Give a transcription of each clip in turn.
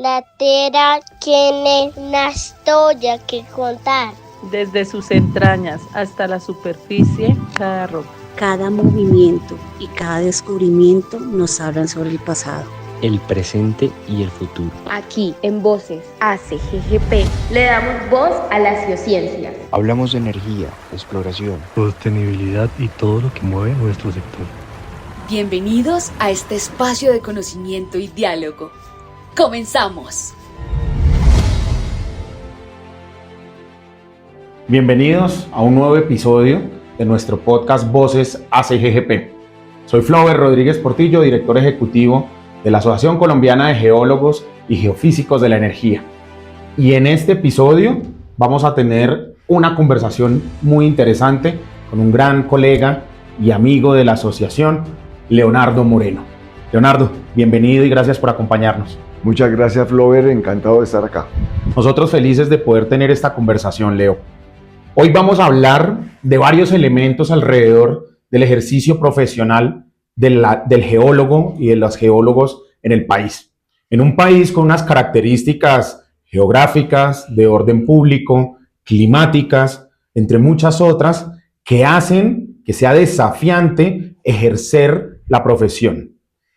La Tierra tiene una historia que contar. Desde sus entrañas hasta la superficie, cada roca, cada movimiento y cada descubrimiento nos hablan sobre el pasado, el presente y el futuro. Aquí, en Voces ACGGP, le damos voz a las geociencias. Hablamos de energía, exploración, sostenibilidad y todo lo que mueve nuestro sector. Bienvenidos a este espacio de conocimiento y diálogo. ¡Comenzamos! Bienvenidos a un nuevo episodio de nuestro podcast Voces ACGGP. Soy Flover Rodríguez Portillo, director ejecutivo de la Asociación Colombiana de Geólogos y Geofísicos de la Energía. Y en este episodio vamos a tener una conversación muy interesante con un gran colega y amigo de la asociación, Leonardo Moreno. Leonardo, bienvenido y gracias por acompañarnos. Muchas gracias, Flover, encantado de estar acá. Nosotros felices de poder tener esta conversación, Leo. Hoy vamos a hablar de varios elementos alrededor del ejercicio profesional del geólogo y de los geólogos en el país. En un país con unas características geográficas, de orden público, climáticas, entre muchas otras, que hacen que sea desafiante ejercer la profesión.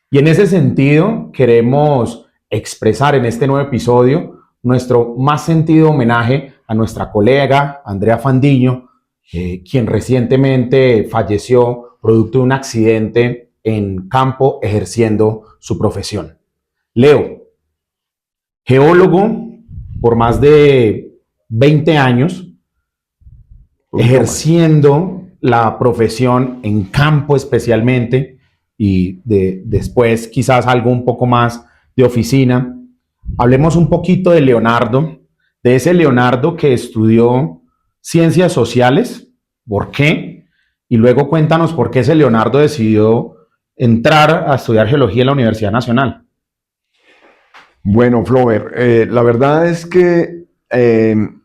Y en ese sentido queremos expresar en este nuevo episodio nuestro más sentido homenaje a nuestra colega Andrea Fandiño, quien recientemente falleció producto de un accidente en campo ejerciendo su profesión. Leo, geólogo por más de 20 años, ejerciendo la profesión en campo especialmente y después quizás algo un poco más de oficina. Hablemos un poquito de Leonardo, de ese Leonardo que estudió ciencias sociales, ¿por qué? Y luego cuéntanos por qué ese Leonardo decidió entrar a estudiar geología en la Universidad Nacional. Bueno, Flover, la verdad es que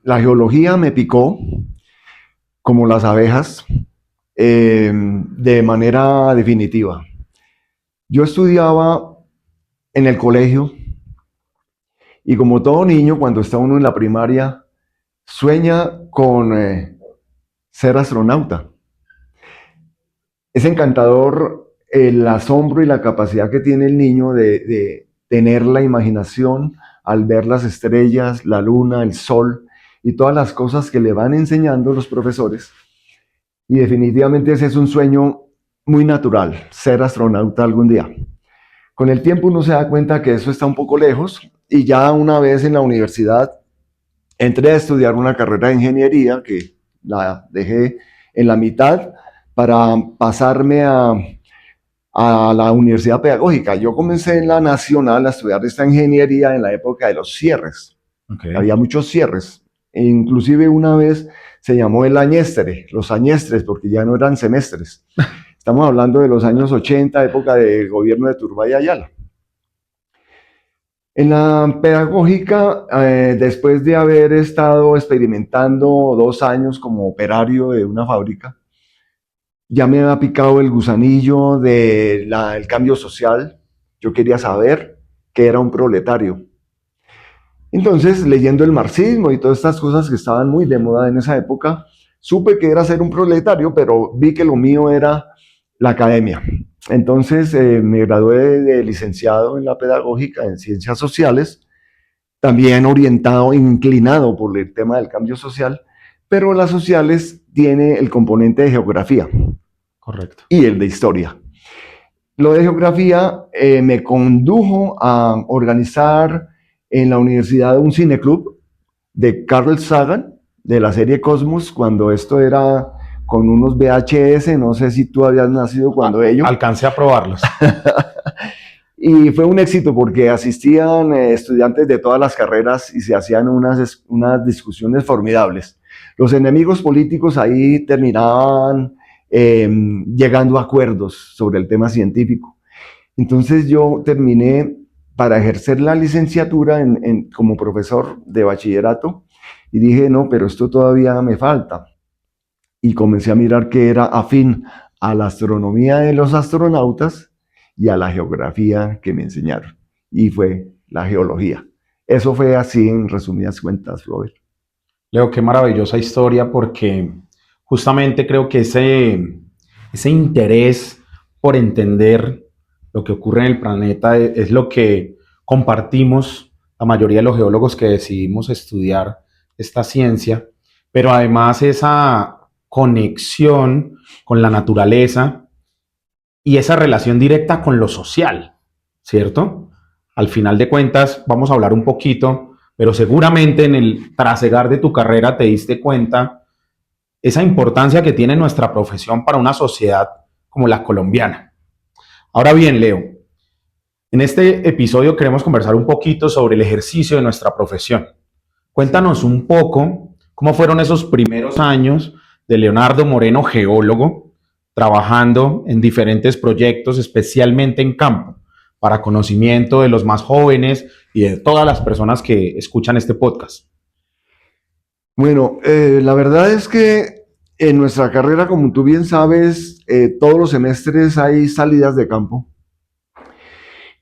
la geología me picó como las abejas de manera definitiva. Yo estudiaba en el colegio y como todo niño, cuando está uno en la primaria, sueña con ser astronauta. Es encantador el asombro y la capacidad que tiene el niño de tener la imaginación al ver las estrellas, la luna, el sol y todas las cosas que le van enseñando los profesores. Y definitivamente ese es un sueño muy natural, ser astronauta algún día. Con el tiempo uno se da cuenta que eso está un poco lejos y ya una vez en la universidad entré a estudiar una carrera de ingeniería que la dejé en la mitad para pasarme a la Universidad Pedagógica. Yo comencé en la Nacional a estudiar esta ingeniería en la época de los cierres. Okay. Había muchos cierres. E inclusive una vez se llamó el añestre, los añestres, porque ya no eran semestres. Estamos hablando de los años 80, época del gobierno de Turbay Ayala. En la pedagógica, después de haber estado experimentando 2 años como operario de una fábrica, ya me había picado el gusanillo del cambio social. Yo quería saber qué era un proletario. Entonces, leyendo el marxismo y todas estas cosas que estaban muy de moda en esa época, supe que era ser un proletario, pero vi que lo mío era la academia. Entonces, me gradué de licenciado en la pedagógica en ciencias sociales, también orientado, inclinado por el tema del cambio social, pero las sociales tiene el componente de geografía. Correcto. Y el de historia. Lo de geografía me condujo a organizar en la universidad un cineclub de Carl Sagan, de la serie Cosmos, cuando esto era con unos VHS, no sé si tú habías nacido cuando ello. Alcancé a probarlos. Y fue un éxito porque asistían estudiantes de todas las carreras y se hacían unas discusiones formidables. Los enemigos políticos ahí terminaban llegando a acuerdos sobre el tema científico. Entonces yo terminé para ejercer la licenciatura como profesor de bachillerato y dije, no, pero esto todavía me falta. Y comencé a mirar que era afín a la astronomía de los astronautas y a la geografía que me enseñaron. Y fue la geología. Eso fue así en resumidas cuentas, Robert. Leo, qué maravillosa historia, porque justamente creo que ese interés por entender lo que ocurre en el planeta es lo que compartimos la mayoría de los geólogos que decidimos estudiar esta ciencia, pero además esa conexión con la naturaleza y esa relación directa con lo social, ¿cierto? Al final de cuentas, vamos a hablar un poquito, pero seguramente en el trasegar de tu carrera te diste cuenta esa importancia que tiene nuestra profesión para una sociedad como la colombiana. Ahora bien, Leo, en este episodio queremos conversar un poquito sobre el ejercicio de nuestra profesión. Cuéntanos un poco cómo fueron esos primeros años de Leonardo Moreno, geólogo, trabajando en diferentes proyectos, especialmente en campo, para conocimiento de los más jóvenes y de todas las personas que escuchan este podcast. Bueno, la verdad es que en nuestra carrera, como tú bien sabes, todos los semestres hay salidas de campo.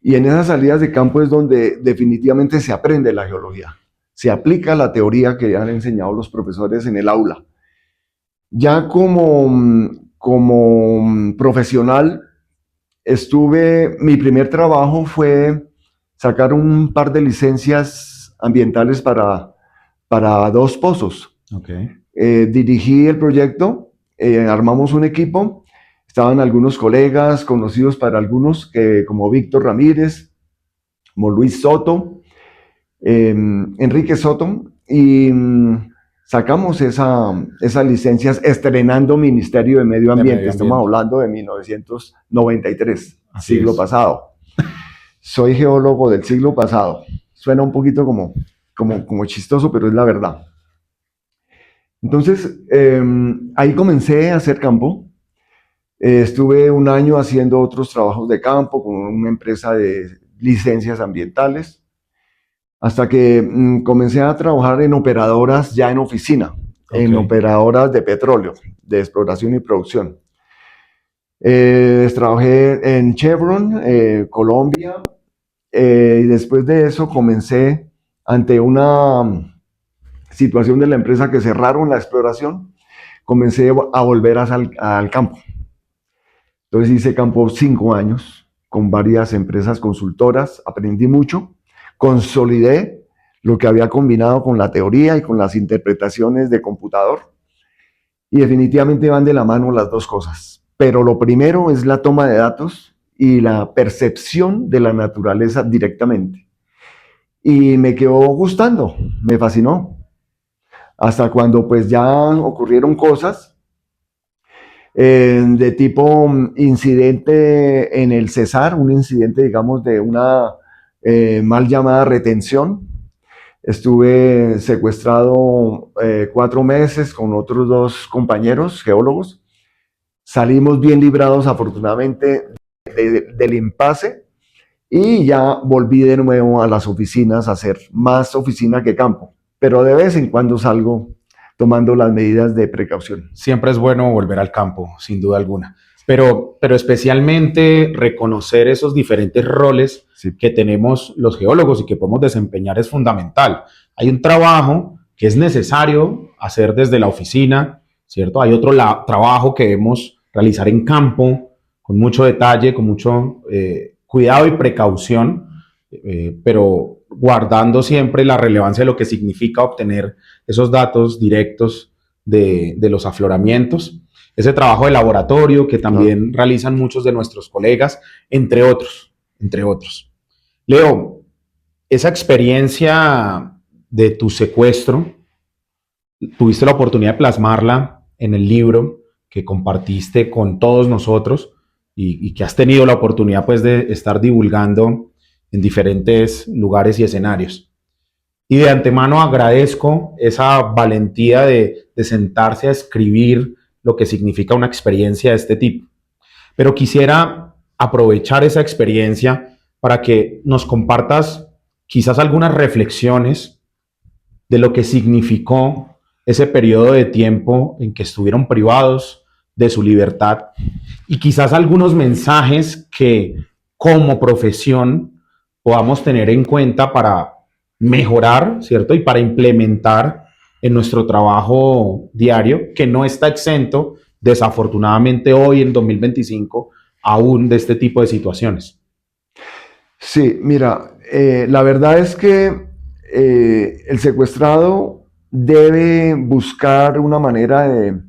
Y en esas salidas de campo es donde definitivamente se aprende la geología. Se aplica la teoría que han enseñado los profesores en el aula. Ya como profesional, mi primer trabajo fue sacar un par de licencias ambientales para 2 pozos. Okay. Dirigí el proyecto, armamos un equipo, estaban algunos colegas conocidos para algunos, como Víctor Ramírez, como Luis Soto, Enrique Soto, y sacamos esas licencias estrenando Ministerio de Medio Ambiente. Estamos hablando de 1993, siglo pasado. Soy geólogo del siglo pasado. Suena un poquito como chistoso, pero es la verdad. Entonces, ahí comencé a hacer campo. Estuve un año haciendo otros trabajos de campo con una empresa de licencias ambientales, hasta que comencé a trabajar en operadoras ya en oficina, en operadoras de petróleo, de exploración y producción. Trabajé en Chevron, Colombia, y después de eso comencé ante una situación de la empresa que cerraron la exploración, comencé a volver al campo. Entonces hice campo 5 años con varias empresas consultoras, aprendí mucho, consolidé lo que había combinado con la teoría y con las interpretaciones de computador, y definitivamente van de la mano las dos cosas. Pero lo primero es la toma de datos y la percepción de la naturaleza directamente. Y me quedó gustando, me fascinó. Hasta cuando pues ya ocurrieron cosas de tipo incidente en el Cesar, un incidente, digamos, de una mal llamada retención. Estuve secuestrado 4 meses con otros 2 compañeros geólogos. Salimos bien librados, afortunadamente, del impasse, y ya volví de nuevo a las oficinas a hacer más oficina que campo. Pero de vez en cuando salgo tomando las medidas de precaución. Siempre es bueno volver al campo, sin duda alguna. Pero especialmente reconocer esos diferentes roles que tenemos los geólogos y que podemos desempeñar es fundamental. Hay un trabajo que es necesario hacer desde la oficina, ¿cierto? Hay otro trabajo que debemos realizar en campo, con mucho detalle, con mucho cuidado y precaución, pero guardando siempre la relevancia de lo que significa obtener esos datos directos de los afloramientos. Ese trabajo de laboratorio que también realizan muchos de nuestros colegas, entre otros. Leo, esa experiencia de tu secuestro, tuviste la oportunidad de plasmarla en el libro que compartiste con todos nosotros y que has tenido la oportunidad pues de estar divulgando en diferentes lugares y escenarios. Y de antemano agradezco esa valentía de sentarse a escribir lo que significa una experiencia de este tipo. Pero quisiera aprovechar esa experiencia para que nos compartas quizás algunas reflexiones de lo que significó ese periodo de tiempo en que estuvieron privados de su libertad, y quizás algunos mensajes que como profesión podamos tener en cuenta para mejorar, ¿cierto? Y para implementar en nuestro trabajo diario, que no está exento, desafortunadamente hoy en 2025, aún de este tipo de situaciones. Sí, mira, la verdad es que el secuestrado debe buscar una manera de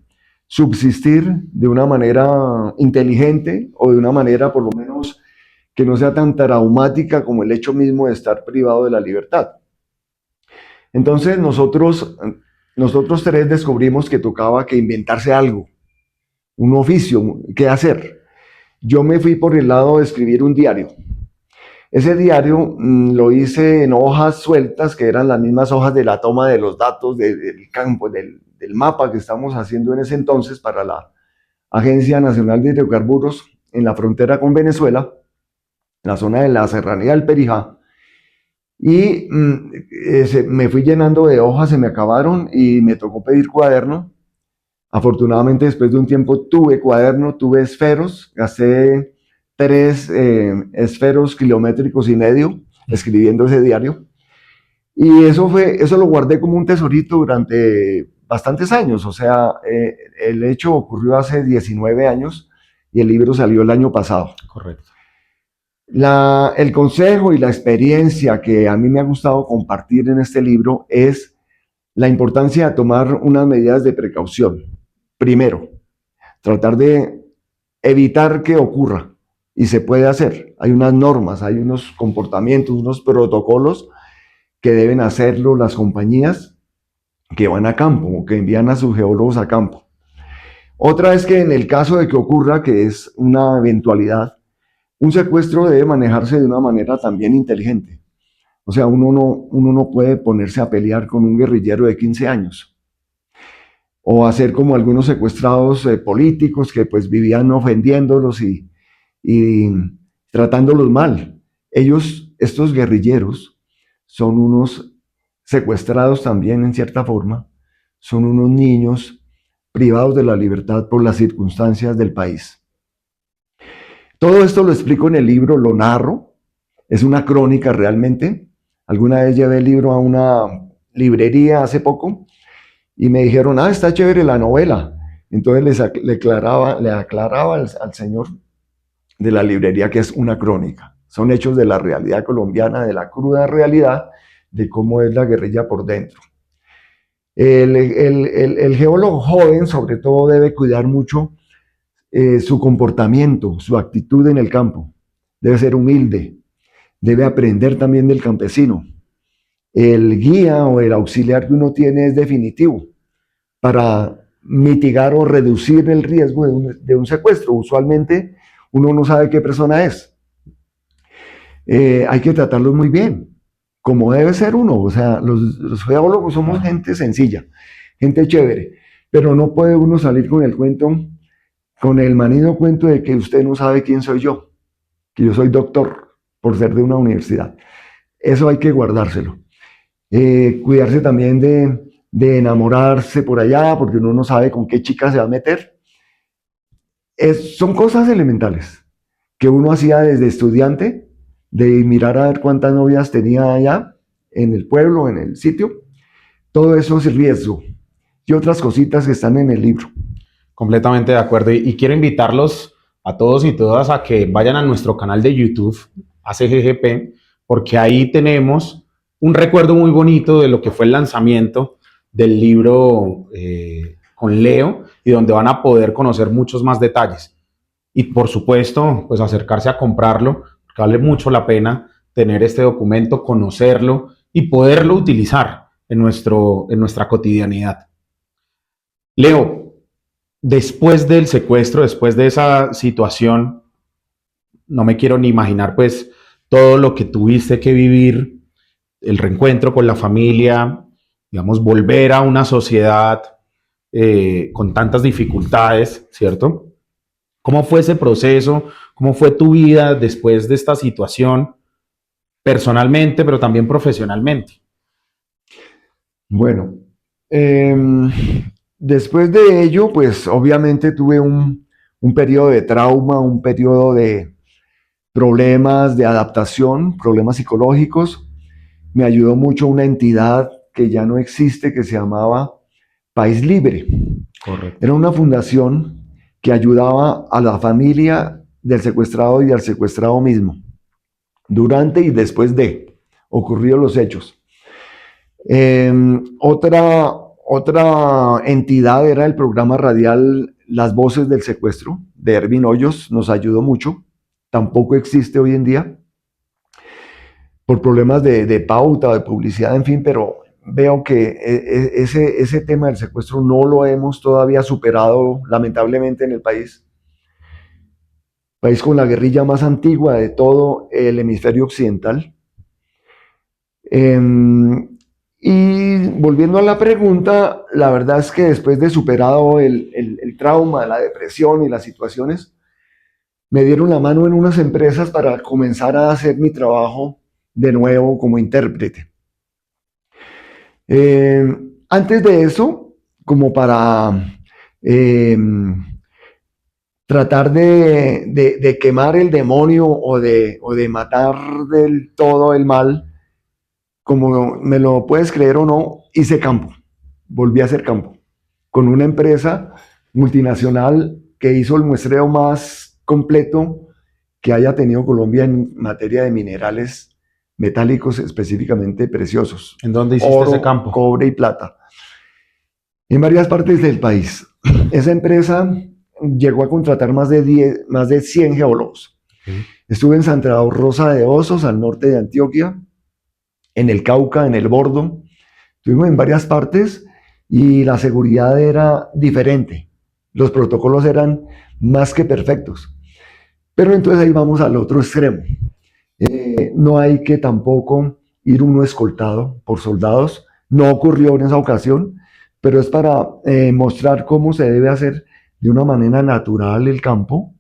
subsistir de una manera inteligente o de una manera por lo menos que no sea tan traumática como el hecho mismo de estar privado de la libertad. Entonces nosotros tres descubrimos que tocaba que inventarse algo, un oficio, qué hacer. Yo me fui por el lado de escribir un diario. Ese diario lo hice en hojas sueltas, que eran las mismas hojas de la toma de los datos del campo, del mapa que estamos haciendo en ese entonces para la Agencia Nacional de Hidrocarburos en la frontera con Venezuela, en la zona de la Serranía del Perijá. Y me fui llenando de hojas, se me acabaron y me tocó pedir cuaderno. Afortunadamente, después de un tiempo tuve cuaderno, tuve esferos, gasté 3 esferos kilométricos y medio escribiendo ese diario. Y eso lo guardé como un tesorito durante bastantes años. O sea, el hecho ocurrió hace 19 años y el libro salió el año pasado. Correcto. El consejo y la experiencia que a mí me ha gustado compartir en este libro es la importancia de tomar unas medidas de precaución. Primero, tratar de evitar que ocurra, y se puede hacer. Hay unas normas, hay unos comportamientos, unos protocolos que deben hacerlo las compañías que van a campo, que envían a sus geólogos a campo. Otra es que en el caso de que ocurra, que es una eventualidad, un secuestro debe manejarse de una manera también inteligente. O sea, uno no puede ponerse a pelear con un guerrillero de 15 años. O hacer como algunos secuestrados políticos que pues vivían ofendiéndolos y tratándolos mal. Estos guerrilleros, son unos secuestrados también en cierta forma, son unos niños privados de la libertad por las circunstancias del país. Todo esto lo explico en el libro, lo narro, es una crónica realmente. Alguna vez llevé el libro a una librería hace poco y me dijeron, está chévere la novela. Entonces le aclaraba al señor de la librería que es una crónica. Son hechos de la realidad colombiana, de la cruda realidad de cómo es la guerrilla por dentro. El geólogo joven, sobre todo, debe cuidar mucho su comportamiento, su actitud en el campo. Debe ser humilde, debe aprender también del campesino. El guía o el auxiliar que uno tiene es definitivo para mitigar o reducir el riesgo de un secuestro. Usualmente uno no sabe qué persona es. Hay que tratarlos muy bien, como debe ser uno. O sea, los geólogos somos gente sencilla, gente chévere, pero no puede uno salir con el manido cuento de que usted no sabe quién soy yo, que yo soy doctor por ser de una universidad. Eso hay que guardárselo. Cuidarse también de enamorarse por allá, porque uno no sabe con qué chica se va a meter. Son cosas elementales que uno hacía desde estudiante, de mirar a ver cuántas novias tenía allá en el pueblo, en el sitio. Todo eso es riesgo y otras cositas que están en el libro. Completamente de acuerdo. Y quiero invitarlos a todos y todas a que vayan a nuestro canal de YouTube, ACGGP, porque ahí tenemos un recuerdo muy bonito de lo que fue el lanzamiento del libro con Leo, y donde van a poder conocer muchos más detalles. Y por supuesto, pues acercarse a comprarlo, porque vale mucho la pena tener este documento, conocerlo y poderlo utilizar en nuestra cotidianidad. Leo, después del secuestro, después de esa situación, no me quiero ni imaginar pues todo lo que tuviste que vivir, el reencuentro con la familia, digamos, volver a una sociedad con tantas dificultades, ¿cierto? ¿Cómo fue ese proceso? ¿Cómo fue tu vida después de esta situación, personalmente, pero también profesionalmente? Bueno, después de ello, pues obviamente tuve un periodo de trauma, un periodo de problemas de adaptación, problemas psicológicos. me ayudó mucho una entidad que ya no existe, que se llamaba País Libre. Correcto. Era una fundación que ayudaba a la familia del secuestrado y al secuestrado mismo, durante y después de ocurridos los hechos. Otra entidad era el programa radial Las Voces del Secuestro, de Ervin Hoyos, nos ayudó mucho. Tampoco existe hoy en día, por problemas de pauta, de publicidad, en fin, pero veo que ese tema del secuestro no lo hemos todavía superado, lamentablemente, en el país. País con la guerrilla más antigua de todo el hemisferio occidental. Y volviendo a la pregunta, la verdad es que después de superado el trauma, la depresión y las situaciones, me dieron la mano en unas empresas para comenzar a hacer mi trabajo de nuevo como intérprete. Antes de eso, como para tratar de quemar el demonio o de matar del todo el mal, como me lo puedes creer o no, hice campo, volví a hacer campo, con una empresa multinacional que hizo el muestreo más completo que haya tenido Colombia en materia de minerales metálicos, específicamente preciosos. ¿En dónde hiciste Oro, ese campo? cobre y plata. En varias partes del país. Esa empresa llegó a contratar más de 100 geólogos. Estuve en Santa Rosa de Osos, al norte de Antioquia, en el Cauca, en el Bordo. Estuvimos en varias partes y la seguridad era diferente. Los protocolos eran más que perfectos. Pero entonces ahí vamos al otro extremo. No hay que tampoco ir uno escoltado por soldados. No ocurrió en esa ocasión, pero es para mostrar cómo se debe hacer de una manera natural el campo,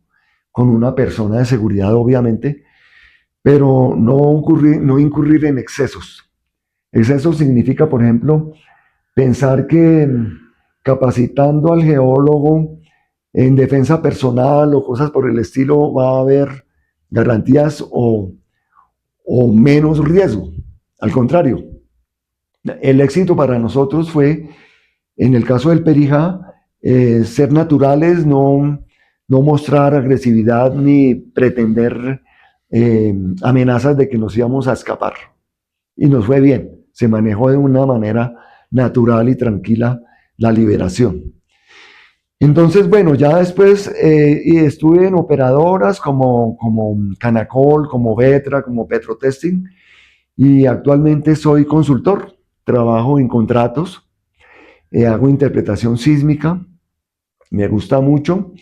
con una persona de seguridad, obviamente, pero no incurrir en excesos. Excesos significa, por ejemplo, pensar que capacitando al geólogo en defensa personal o cosas por el estilo va a haber garantías o menos riesgo. Al contrario, el éxito para nosotros fue, en el caso del Perijá, ser naturales, no mostrar agresividad ni pretender amenazas de que nos íbamos a escapar. Y nos fue bien, se manejó de una manera natural y tranquila la liberación. Entonces, bueno, ya después estuve en operadoras como Canacol, como Vetra, como Petrotesting, y actualmente soy consultor, trabajo en contratos, hago interpretación sísmica, me gusta mucho,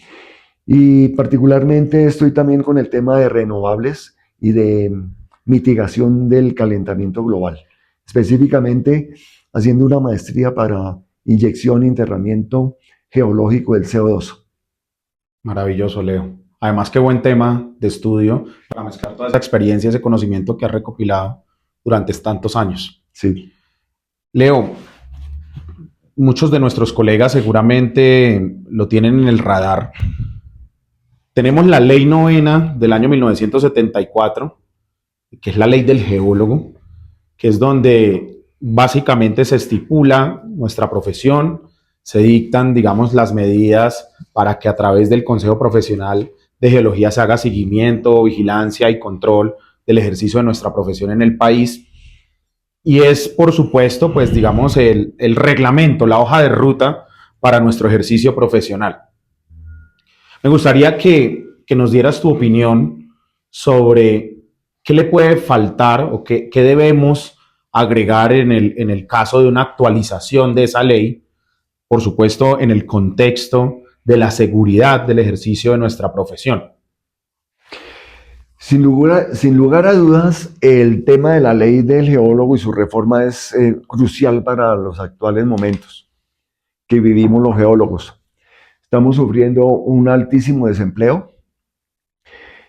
y particularmente estoy también con el tema de renovables y de mitigación del calentamiento global, específicamente haciendo una maestría para inyección y enterramiento geológico del CO2. Maravilloso, Leo. Además, qué buen tema de estudio para mezclar toda esa experiencia, ese conocimiento que has recopilado durante tantos años. Sí. Leo, muchos de nuestros colegas seguramente lo tienen en el radar. Tenemos la Ley 9 del año 1974, que es la ley del geólogo, que es donde básicamente se estipula nuestra profesión, se dictan, digamos, las medidas para que a través del Consejo Profesional de Geología se haga seguimiento, vigilancia y control del ejercicio de nuestra profesión en el país. Y es, por supuesto, pues, digamos, el reglamento, la hoja de ruta para nuestro ejercicio profesional. Me gustaría que nos dieras tu opinión sobre qué le puede faltar o qué debemos agregar en el caso de una actualización de esa ley, por supuesto, en el contexto de la seguridad del ejercicio de nuestra profesión. Sin lugar a dudas, el tema de la ley del geólogo y su reforma es crucial para los actuales momentos que vivimos los geólogos. Estamos sufriendo un altísimo desempleo.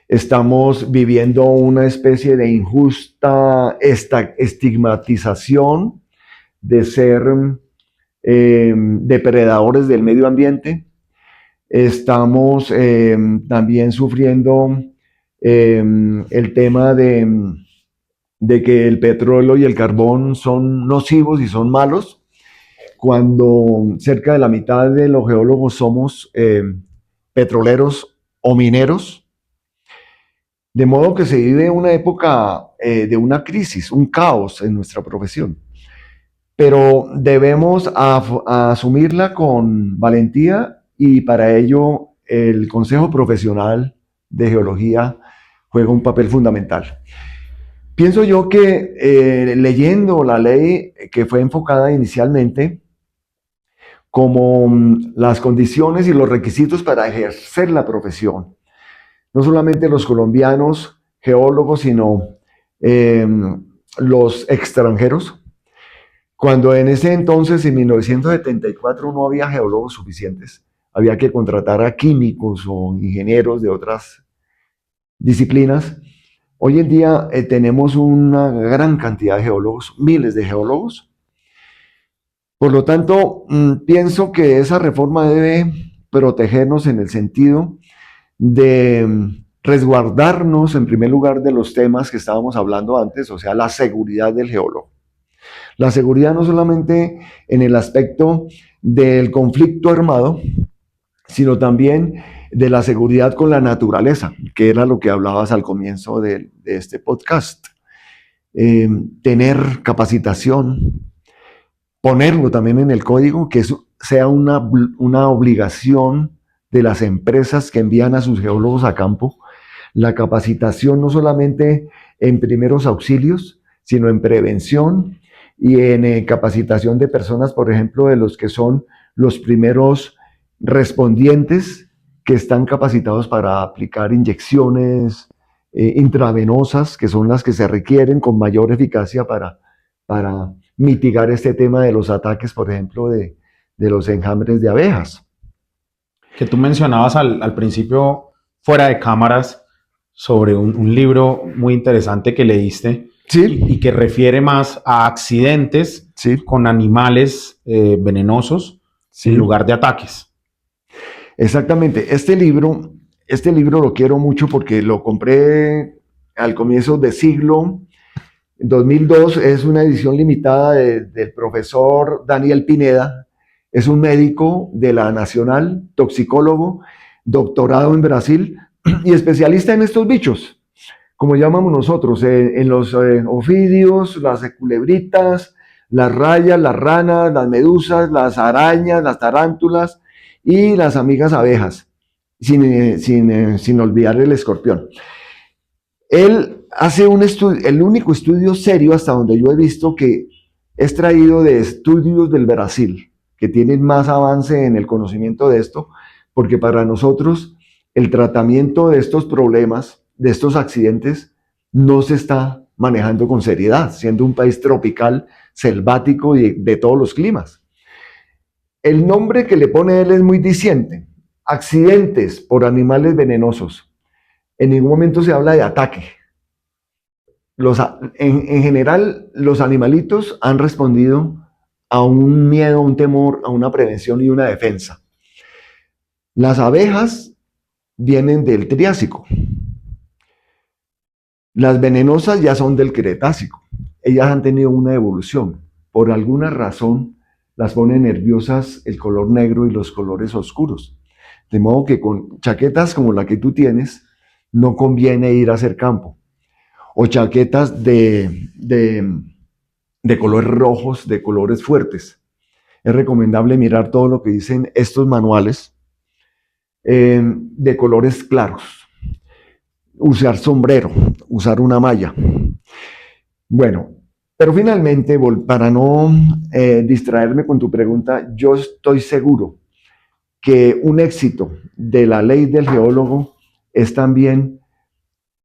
Estamos viviendo una especie de injusta estigmatización de ser depredadores del medio ambiente. Estamos también sufriendo el tema de de que el petróleo y el carbón son nocivos y son malos, cuando cerca de la mitad de los geólogos somos petroleros o mineros. De modo que se vive una época de una crisis, un caos en nuestra profesión. Pero debemos asumirla con valentía, y para ello el Consejo Profesional de Geología juega un papel fundamental. Pienso yo que leyendo la ley que fue enfocada inicialmente como las condiciones y los requisitos para ejercer la profesión, no solamente los colombianos geólogos, sino los extranjeros, cuando en ese entonces, en 1974, no había geólogos suficientes, había que contratar a químicos o ingenieros de otras disciplinas. Hoy en día tenemos una gran cantidad de geólogos, miles de geólogos. Por lo tanto, pienso que esa reforma debe protegernos en el sentido de resguardarnos, en primer lugar, de los temas que estábamos hablando antes, o sea, la seguridad del geólogo. La seguridad no solamente en el aspecto del conflicto armado, sino también de la seguridad con la naturaleza, que era lo que hablabas al comienzo de este podcast. Tener capacitación, ponerlo también en el código, que eso sea una obligación de las empresas que envían a sus geólogos a campo, la capacitación no solamente en primeros auxilios, sino en prevención y en capacitación de personas, por ejemplo, de los que son los primeros respondientes, que están capacitados para aplicar inyecciones intravenosas, que son las que se requieren con mayor eficacia para mitigar este tema de los ataques, por ejemplo, de los enjambres de abejas. Que tú mencionabas al principio, fuera de cámaras, sobre un libro muy interesante que leíste, sí, y que refiere más a accidentes, sí, con animales venenosos, sí, en lugar de ataques. Exactamente. Este libro lo quiero mucho porque lo compré al comienzo del siglo. En 2002, es una edición limitada del profesor Daniel Pineda. Es un médico de la Nacional, toxicólogo, doctorado en Brasil y especialista en estos bichos, como llamamos nosotros, en los ofidios, las culebritas, las rayas, las ranas, las medusas, las arañas, las tarántulas y las amigas abejas, sin olvidar el escorpión. Él hace el único estudio serio hasta donde yo he visto que es traído de estudios del Brasil, que tienen más avance en el conocimiento de esto, porque para nosotros el tratamiento de estos problemas, de estos accidentes, no se está manejando con seriedad, siendo un país tropical, selvático y de todos los climas. El nombre que le pone él es muy diciente: accidentes por animales venenosos. En ningún momento se habla de ataque. En general, los animalitos han respondido a un miedo, a un temor, a una prevención y una defensa. Las abejas vienen del Triásico. Las venenosas ya son del Cretácico. Ellas han tenido una evolución. Por alguna razón las pone nerviosas el color negro y los colores oscuros. De modo que con chaquetas como la que tú tienes, no conviene ir a hacer campo. O chaquetas de colores rojos, de colores fuertes. Es recomendable mirar todo lo que dicen estos manuales de colores claros. Usar sombrero, usar una malla. Bueno, pero finalmente, para no distraerme con tu pregunta, yo estoy seguro que un éxito de la ley del geólogo es también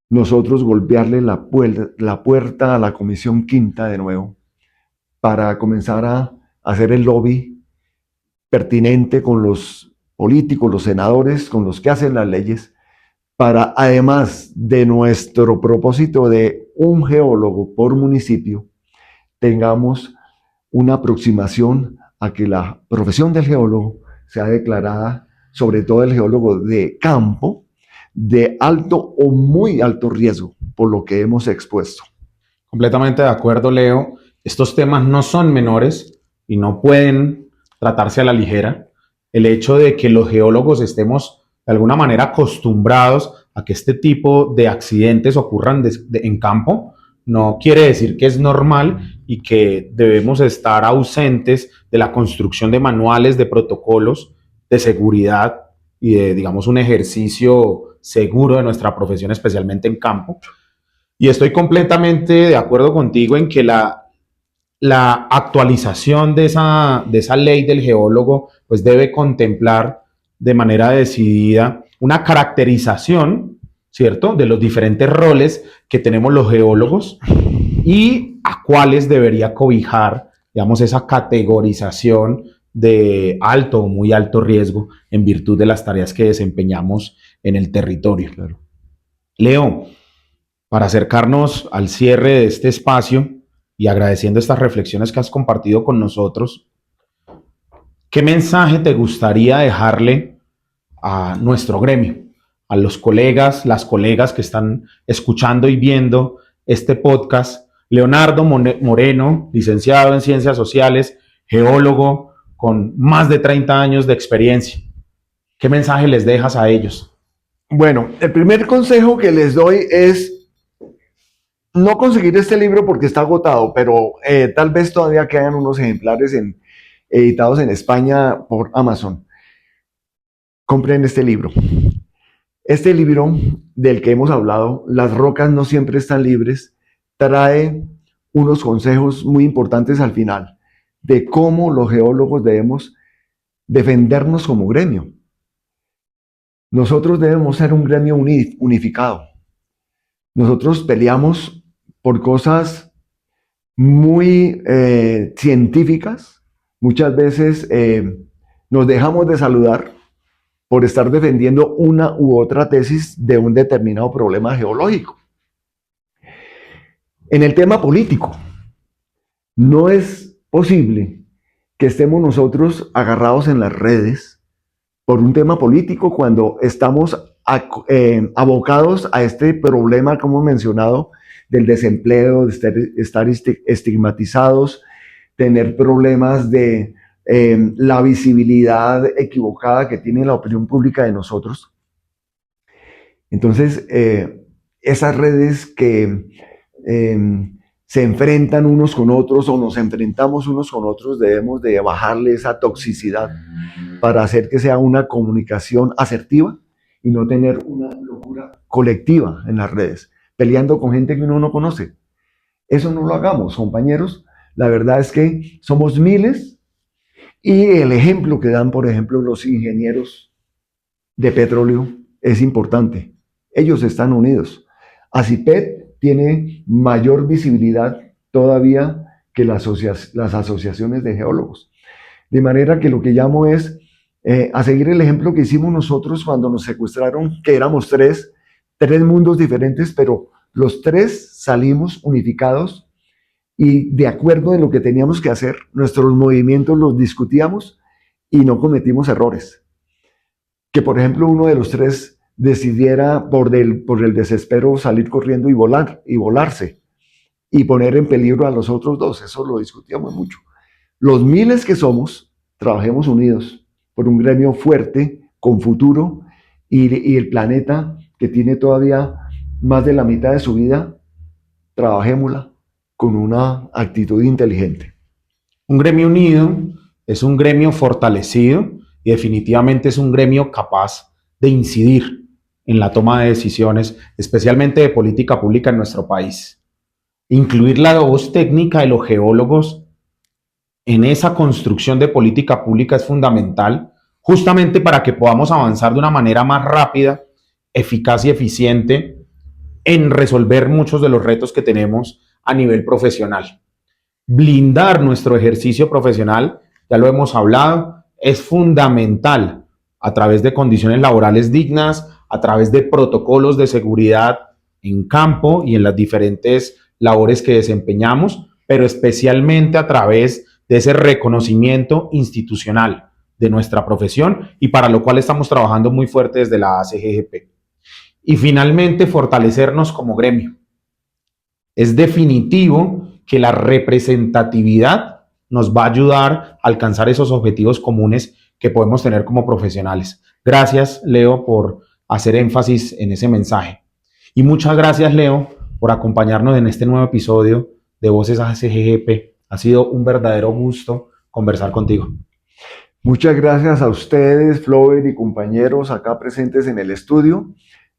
nosotros golpearle la puerta a la Comisión Quinta de nuevo, para comenzar a hacer el lobby pertinente con los políticos, los senadores, con los que hacen las leyes, para, además de nuestro propósito de un geólogo por municipio, tengamos una aproximación a que la profesión del geólogo sea declarada, sobre todo el geólogo de campo, de alto o muy alto riesgo, por lo que hemos expuesto. Completamente de acuerdo, Leo. Estos temas no son menores y no pueden tratarse a la ligera. El hecho de que los geólogos estemos de alguna manera acostumbrados a que este tipo de accidentes ocurran en campo no quiere decir que es normal y que debemos estar ausentes de la construcción de manuales, de protocolos de seguridad y de, digamos, un ejercicio seguro de nuestra profesión, especialmente en campo. Y estoy completamente de acuerdo contigo en que la actualización de esa ley del geólogo pues debe contemplar de manera decidida una caracterización, ¿cierto?, de los diferentes roles que tenemos los geólogos y a cuáles debería cobijar, digamos, esa categorización de alto o muy alto riesgo en virtud de las tareas que desempeñamos en el territorio. Claro. Leo, para acercarnos al cierre de este espacio y agradeciendo estas reflexiones que has compartido con nosotros, ¿qué mensaje te gustaría dejarle a nuestro gremio, a los colegas, las colegas que están escuchando y viendo este podcast? Leonardo Moreno, licenciado en Ciencias Sociales, geólogo con más de 30 años de experiencia. ¿Qué mensaje les dejas a ellos? Bueno, el primer consejo que les doy es no conseguir este libro porque está agotado, pero tal vez todavía quedan unos ejemplares editados en España por Amazon. Compren este libro. Este libro del que hemos hablado, Las rocas no siempre están libres, trae unos consejos muy importantes al final de cómo los geólogos debemos defendernos como gremio. Nosotros debemos ser un gremio unificado. Nosotros peleamos por cosas muy científicas. Muchas veces nos dejamos de saludar por estar defendiendo una u otra tesis de un determinado problema geológico. En el tema político, no es posible que estemos nosotros agarrados en las redes por un tema político cuando estamos abocados a este problema, como he mencionado, del desempleo, de estar estigmatizados, tener problemas de la visibilidad equivocada que tiene la opinión pública de nosotros. Entonces, esas redes que se enfrentan unos con otros o nos enfrentamos unos con otros, debemos de bajarle esa toxicidad para hacer que sea una comunicación asertiva y no tener una locura colectiva en las redes, peleando con gente que uno no conoce. Eso no lo hagamos, compañeros. La verdad es que somos miles y el ejemplo que dan, por ejemplo, los ingenieros de petróleo es importante. Ellos están unidos. ACIPET tiene mayor visibilidad todavía que las asociaciones de geólogos. De manera que lo que llamo es a seguir el ejemplo que hicimos nosotros cuando nos secuestraron, que éramos tres mundos diferentes, pero los tres salimos unificados y de acuerdo en lo que teníamos que hacer, nuestros movimientos los discutíamos y no cometimos errores. Que por ejemplo uno de los tres decidiera por el desespero salir corriendo y volarse y poner en peligro a los otros dos, eso lo discutíamos mucho. Los miles que somos, trabajemos unidos por un gremio fuerte, con futuro, y el planeta que tiene todavía más de la mitad de su vida, trabajémosla con una actitud inteligente. Un gremio unido es un gremio fortalecido y definitivamente es un gremio capaz de incidir en la toma de decisiones, especialmente de política pública en nuestro país. Incluir la voz técnica de los geólogos en esa construcción de política pública es fundamental, justamente para que podamos avanzar de una manera más rápida, eficaz y eficiente en resolver muchos de los retos que tenemos a nivel profesional. Blindar nuestro ejercicio profesional, ya lo hemos hablado, es fundamental a través de condiciones laborales dignas, a través de protocolos de seguridad en campo y en las diferentes labores que desempeñamos, pero especialmente a través de ese reconocimiento institucional de nuestra profesión y para lo cual estamos trabajando muy fuerte desde la ACGGP. Y finalmente, fortalecernos como gremio. Es definitivo que la representatividad nos va a ayudar a alcanzar esos objetivos comunes que podemos tener como profesionales. Gracias, Leo, por hacer énfasis en ese mensaje. Y muchas gracias, Leo, por acompañarnos en este nuevo episodio de Voces ACGGP. Ha sido un verdadero gusto conversar contigo. Muchas gracias a ustedes, Flover y compañeros acá presentes en el estudio.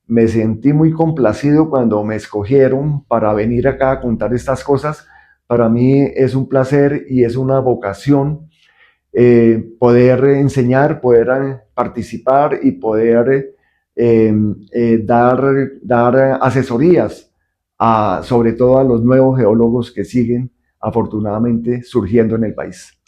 Me sentí muy complacido cuando me escogieron para venir acá a contar estas cosas. Para mí es un placer y es una vocación poder enseñar, poder participar y poder dar asesorías sobre todo a los nuevos geólogos que siguen afortunadamente surgiendo en el país.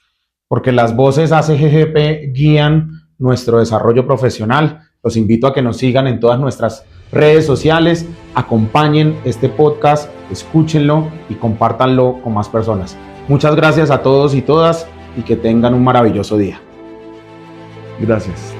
Porque las voces ACGGP guían nuestro desarrollo profesional. Los invito a que nos sigan en todas nuestras redes sociales, acompañen este podcast, escúchenlo y compártanlo con más personas. Muchas gracias a todos y todas y que tengan un maravilloso día. Gracias.